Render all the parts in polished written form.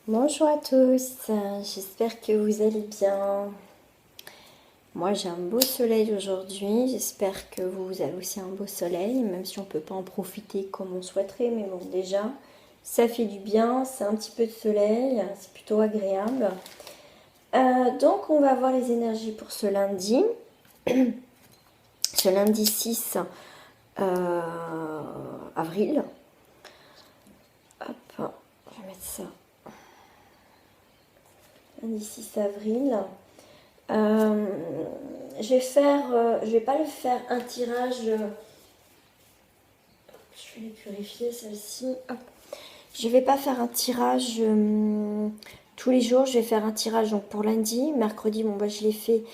Bonjour à tous, j'espère que vous allez bien. Moi j'ai un beau soleil aujourd'hui, j'espère que vous avez aussi un beau soleil, même si on ne peut pas en profiter comme on souhaiterait, mais bon déjà, ça fait du bien, c'est un petit peu de soleil, c'est plutôt agréable. Donc on va voir les énergies pour ce lundi, ce lundi 6 avril. Hop, je vais mettre ça. Lundi 6 avril. Je vais pas le faire un tirage. Je vais les purifier celle-ci. Je vais pas faire un tirage tous les jours. Je vais faire un tirage donc pour lundi, mercredi. Bon bah je l'ai fait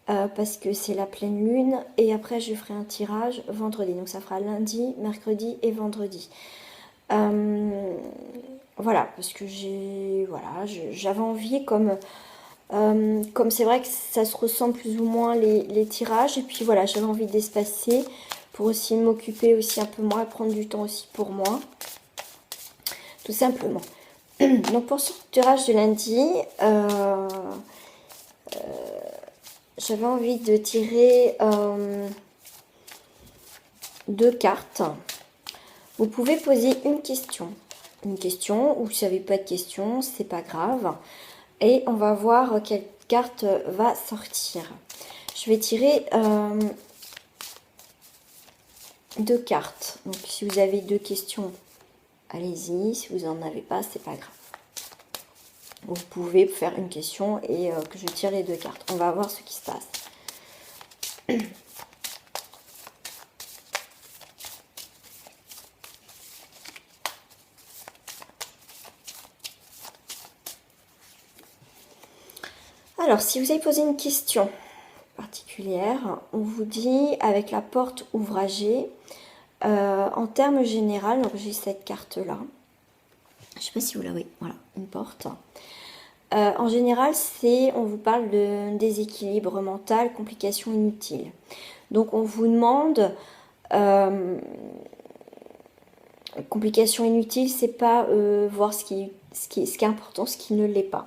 parce que c'est la pleine lune et après je ferai un tirage vendredi. Donc ça fera lundi, mercredi et vendredi. Voilà parce que j'avais envie comme c'est vrai que ça se ressemble plus ou moins les tirages. Et puis voilà, j'avais envie d'espacer pour aussi m'occuper aussi un peu moins, prendre du temps aussi pour moi. Tout simplement. Donc pour ce tirage de lundi, j'avais envie de tirer deux cartes. Vous pouvez poser une question. Une question, ou si vous n'avez pas de question, c'est pas grave. Et on va voir quelle carte va sortir. Je vais tirer deux cartes. Donc si vous avez deux questions, allez-y. Si vous n'en avez pas, c'est pas grave. Vous pouvez faire une question et que je tire les deux cartes. On va voir ce qui se passe. Alors, si vous avez posé une question particulière, on vous dit avec la porte ouvragée, en termes généraux, donc j'ai cette carte-là. Je ne sais pas si vous la voyez. Voilà, une porte. En général, on vous parle de déséquilibre mental, complications inutiles. Donc, on vous demande complications inutiles, c'est pas voir ce qui est important, ce qui ne l'est pas.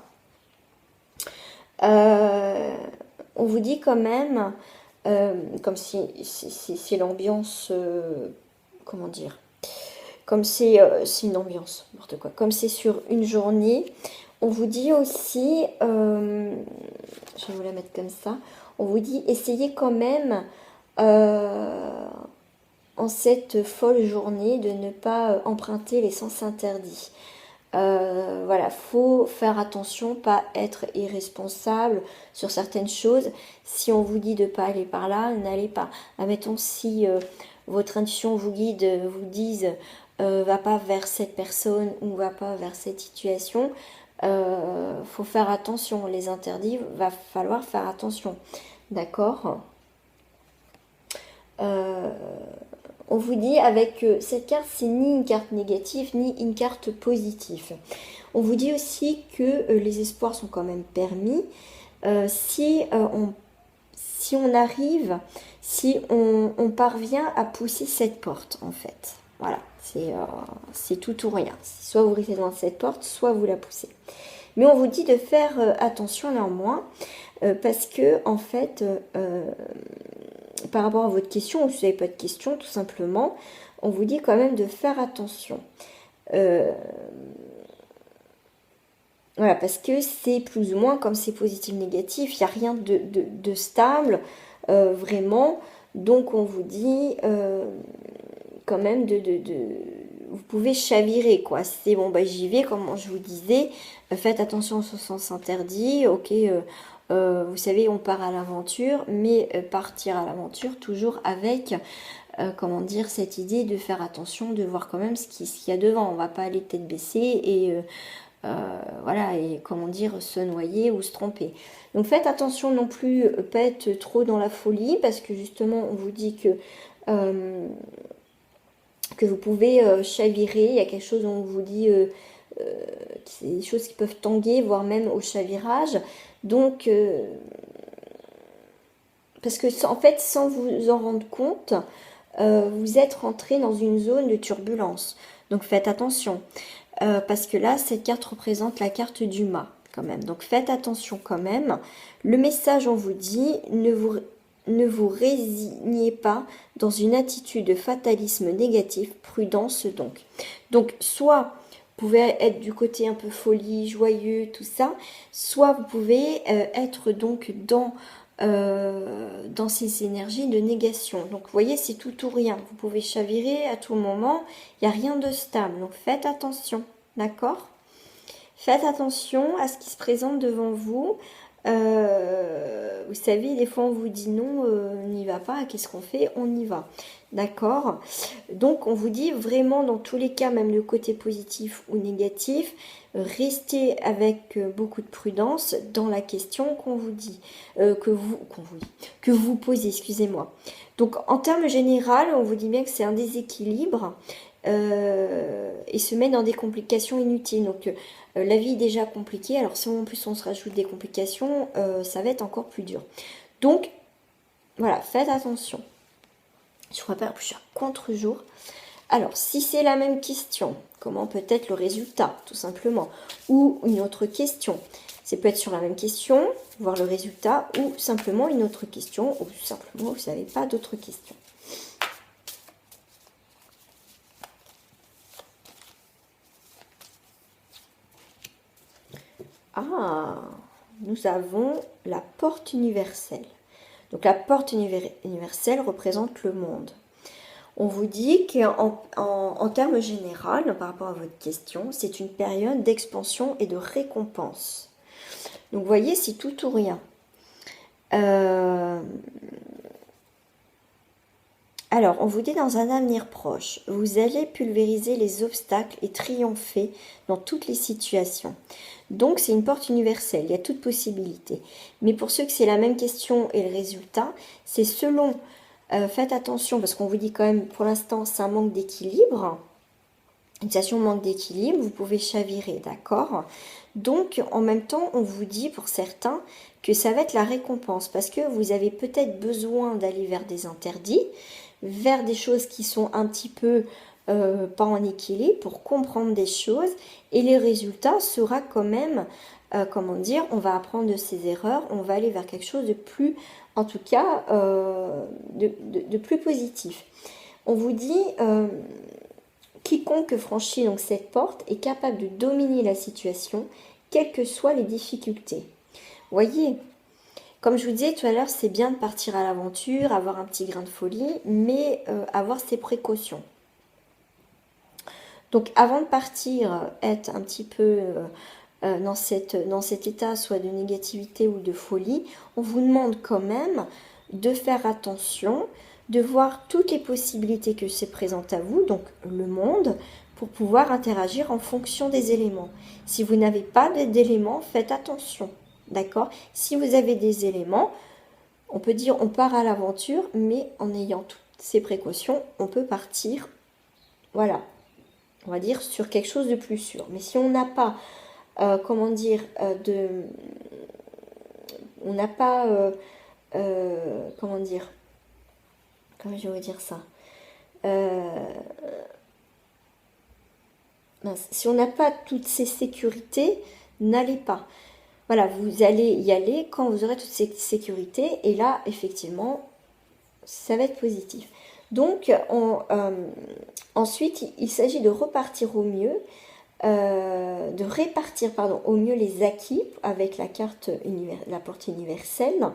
On vous dit quand même, comme si l'ambiance, comment dire, comme c'est une ambiance, n'importe quoi, comme c'est sur une journée, on vous dit aussi, je vais vous la mettre comme ça, on vous dit essayez quand même en cette folle journée de ne pas emprunter les sens interdits. Voilà, faut faire attention, pas être irresponsable sur certaines choses. Si on vous dit de pas aller par là, n'allez pas. Admettons si votre intuition vous guide, vous dise va pas vers cette personne ou va pas vers cette situation, faut faire attention. Les interdits, va falloir faire attention. D'accord. On vous dit avec cette carte, c'est ni une carte négative ni une carte positive. On vous dit aussi que les espoirs sont quand même permis. Si on arrive, si on parvient à pousser cette porte, en fait. Voilà, c'est tout ou rien. Soit vous restez dans cette porte, soit vous la poussez. Mais on vous dit de faire attention néanmoins, parce que, en fait, par rapport à votre question, ou si vous n'avez pas de question, tout simplement, on vous dit quand même de faire attention. Voilà, parce que c'est plus ou moins comme c'est positif, négatif, il n'y a rien de stable, vraiment. Donc on vous dit quand même vous pouvez chavirer, quoi. C'est bon, bah j'y vais, comme je vous disais, faites attention au sens interdit, ok. Vous savez, on part à l'aventure, mais partir à l'aventure toujours avec, comment dire, cette idée de faire attention, de voir quand même ce qu'il y a devant. On va pas aller tête baissée et voilà, et comment dire, se noyer ou se tromper. Donc faites attention non plus, pas être trop dans la folie, parce que justement, on vous dit que vous pouvez chavirer. Il y a quelque chose où on vous dit c'est des choses qui peuvent tanguer, voire même au chavirage. Donc, parce que en fait, sans vous en rendre compte, vous êtes rentré dans une zone de turbulence. Donc faites attention. parce que là, cette carte représente la carte du mât, quand même. Donc, faites attention quand même. Le message, on vous dit, ne vous résignez pas dans une attitude de fatalisme négatif, prudence donc. Donc, soit vous pouvez être du côté un peu folie, joyeux, tout ça, soit vous pouvez être donc dans ces énergies de négation. Donc, vous voyez, c'est tout ou rien. Vous pouvez chavirer à tout moment. Il n'y a rien de stable. Donc, faites attention. D'accord? Faites attention à ce qui se présente devant vous. Vous savez, des fois, on vous dit non, on n'y va pas. Qu'est-ce qu'on fait? On y va. D'accord? Donc, on vous dit vraiment, dans tous les cas, même le côté positif ou négatif, restez avec beaucoup de prudence dans la question qu'on vous dit, que vous posez, excusez-moi. Donc, en termes généraux, on vous dit bien que c'est un déséquilibre et se met dans des complications inutiles. Donc, la vie est déjà compliquée, alors si en plus on se rajoute des complications, ça va être encore plus dur. Donc, voilà, faites attention. Je rappelle, je suis à contre-jour. Alors, si c'est la même question, comment peut être le résultat, tout simplement? Ou une autre question. C'est peut être sur la même question, voir le résultat, ou simplement une autre question, ou simplement vous n'avez pas d'autres questions. Ah, nous avons la porte universelle. Donc la porte universelle représente le monde. On vous dit qu'en termes généraux, par rapport à votre question, c'est une période d'expansion et de récompense. Donc vous voyez, c'est tout ou rien. Alors, on vous dit dans un avenir proche, vous allez pulvériser les obstacles et triompher dans toutes les situations. Donc, c'est une porte universelle, il y a toute possibilité. Mais pour ceux que c'est la même question et le résultat, c'est selon, faites attention, parce qu'on vous dit quand même, pour l'instant, c'est un manque d'équilibre. Une situation manque d'équilibre, vous pouvez chavirer, d'accord? Donc, en même temps, on vous dit, pour certains, que ça va être la récompense, parce que vous avez peut-être besoin d'aller vers des interdits, vers des choses qui sont un petit peu pas en équilibre, pour comprendre des choses, et les résultats sera quand même, comment dire, on va apprendre de ses erreurs, on va aller vers quelque chose de plus, en tout cas, de plus positif. On vous dit, quiconque franchit donc cette porte est capable de dominer la situation, quelles que soient les difficultés. Voyez, comme je vous disais tout à l'heure, c'est bien de partir à l'aventure, avoir un petit grain de folie, mais avoir ses précautions. Donc avant de partir, être un petit peu dans cet état, soit de négativité ou de folie, on vous demande quand même de faire attention, de voir toutes les possibilités que se présentent à vous, donc le monde, pour pouvoir interagir en fonction des éléments. Si vous n'avez pas d'éléments, faites attention, d'accord? Si vous avez des éléments, on peut dire on part à l'aventure, mais en ayant toutes ces précautions, on peut partir, voilà, on va dire sur quelque chose de plus sûr. Mais si on n'a pas, comment dire, on n'a pas, comment dire, comment je vais dire ça, si on n'a pas toutes ces sécurités, n'allez pas. Voilà, vous allez y aller quand vous aurez toutes ces sécurités, et là, effectivement, ça va être positif. Donc, ensuite, il s'agit de repartir au mieux, de répartir au mieux les acquis avec la carte, la porte universelle,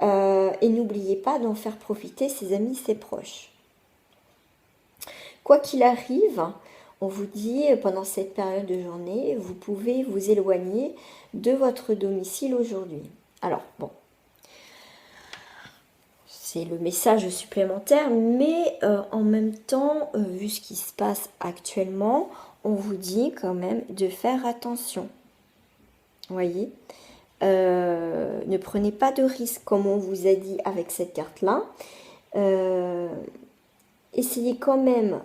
et n'oubliez pas d'en faire profiter ses amis, ses proches. Quoi qu'il arrive, on vous dit, pendant cette période de journée, vous pouvez vous éloigner de votre domicile aujourd'hui. Alors, bon, c'est le message supplémentaire, mais en même temps, vu ce qui se passe actuellement, on vous dit quand même de faire attention. Vous voyez, ne prenez pas de risques, comme on vous a dit avec cette carte-là. Essayez quand même,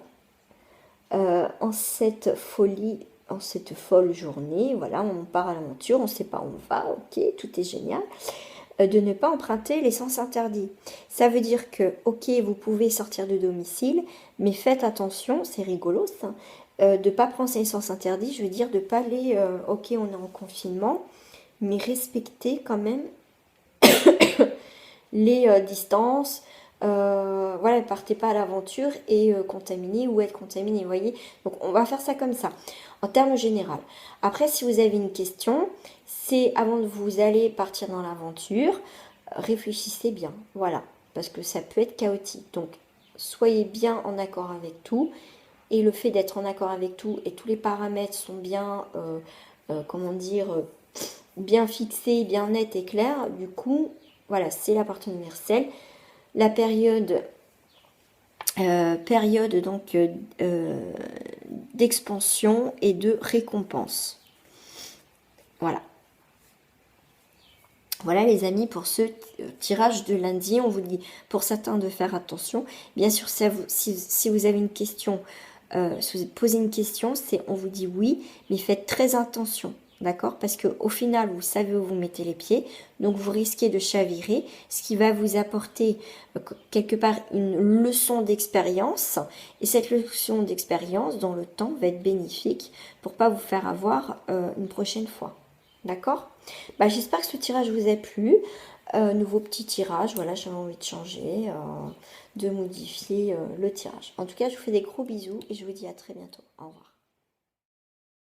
en cette folie, en cette folle journée, voilà, on part à l'aventure, on ne sait pas où on va, ok, tout est génial. de ne pas emprunter les sens interdits. Ça veut dire que, ok, vous pouvez sortir de domicile, mais faites attention, c'est rigolo ça, de ne pas prendre ces sens interdits, je veux dire de ne pas aller, ok, on est en confinement, mais respecter quand même les distances. Voilà, partez pas à l'aventure et contaminer ou être contaminé, vous voyez. Donc on va faire ça comme ça, en termes généraux. Après, si vous avez une question, c'est avant de vous aller partir dans l'aventure, réfléchissez bien, voilà, parce que ça peut être chaotique. Donc soyez bien en accord avec tout. Et le fait d'être en accord avec tout et tous les paramètres sont bien, comment dire, bien fixés, bien nets et clairs, du coup, voilà, c'est la partie universelle. La période donc d'expansion et de récompense. Voilà. Voilà les amis pour ce tirage de lundi. On vous dit pour certains de faire attention. Bien sûr, si vous avez une question, si vous posez une question, on vous dit oui, mais faites très attention. D'accord? Parce qu'au final, vous savez où vous mettez les pieds. Donc, vous risquez de chavirer, ce qui va vous apporter quelque part une leçon d'expérience. Et cette leçon d'expérience, dans le temps, va être bénéfique pour pas vous faire avoir une prochaine fois. D'accord? Bah, j'espère que ce tirage vous a plu. Nouveau petit tirage. Voilà, j'avais envie de changer, de modifier le tirage. En tout cas, je vous fais des gros bisous et je vous dis à très bientôt. Au revoir.